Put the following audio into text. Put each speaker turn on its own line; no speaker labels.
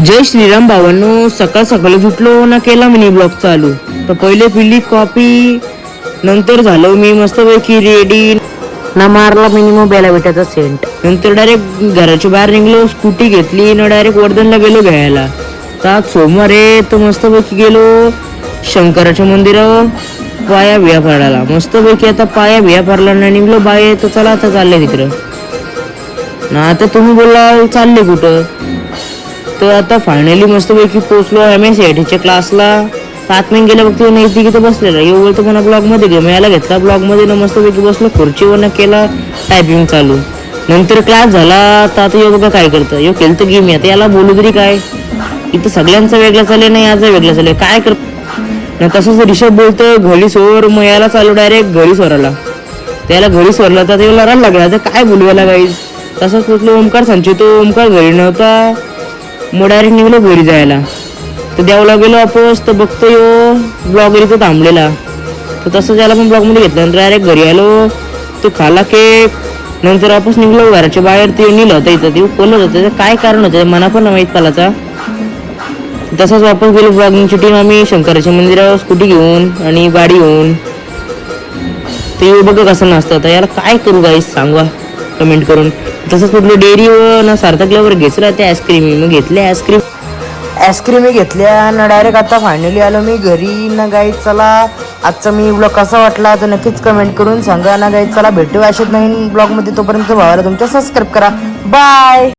जय श्रीराम भावांनो, सकाळ सकाळी उठलो ना केला मिनी ब्लॉग चालू. तर पहिले पिली कॉफी, नंतर झालो मी मस्तपैकी रेडी ना मारला मिनिमम बेला बेटाचा सेंट. नंतर डायरेक्ट घराच्या बाहेर निघलो, स्कूटी घेतली ना डायरेक्ट वर्धनला गेलो घ्यायला. तर आज सोमवार आहे तर मस्तपैकी गेलो शंकराच्या मंदिरावर पाया बिया फाडायला. मस्तपैकी आता पाया बिया फाडला ना निघलो बाय. तर चला आता चालले तिकडं ना. आता तुम्ही बोलला चालले कुठं, तर आता फायनली मस्तपैकी पोहोचलो MSCITच्या क्लासला. 5 महिने गेल्या बघतो नाही ती तिथं बसलेला एवढं तर मला ब्लॉग मध्ये घ्यायला घेतला. ब्लॉग मध्ये ना मस्तपैकी बसलो खुर्चीवर केला टायपिंग चालू. नंतर क्लास झाला तर आता यो बघा काय करतं, यो खेळतं गेम. आता याला बोलू तरी काय, इथं सगळ्यांचा वेगळा चालले नाही याचा वेगळा चालले काय करत ना. तसंच ऋषभ बोलतोय घरी सोर, मग याला चालू डायरेक्ट घरी सोराला. त्याला घरी सोरला तर त्याला रड लागला तर काय बोलू याला गाईज. तसंच म्हटलं ओमकार सांगतो, ओमकार घरी नव्हता मग डायरेक्ट निघलो घरी जायला. तर द्यावला गेलो वापस तर बघतो यो ब्लॉग इथं थांबलेला. तर तसं त्याला पण ब्लॉग मध्ये घेतलं. नंतर डायरेक्ट घरी आलो, तो खाला केक. नंतर वापस निघलो घराच्या बाहेर. ते नेलं होतं इथं, ते बोलत होतं त्याचं काय कारण होतं मना पण माहीत पालाचा. तसंच वापस गेलो ब्लॉगिंगची टीम आम्ही शंकराच्या मंदिरावर स्कूटी घेऊन आणि गाडी घेऊन. ते बघ कसं नसतं. तर याला काय करू गाईस सांगा कमेंट करून. तसंच कुठलं डेअरीवर ना सार्थकल्यावर घेतलं ते आईस्क्रीम. मग घेतल्या आईस्क्रीम घेतल्या ना डायरेक्ट आता फायनली आलो मी घरी ना गाईज. चला आजचा मी ब्लॉग कसा वाटला तर नक्कीच कमेंट करून सांगा ना गाईज. चला भेटू अशाच नवीन ब्लॉग मध्ये. तोपर्यंत भावाला तुमच्या सबस्क्राईब करा. बाय.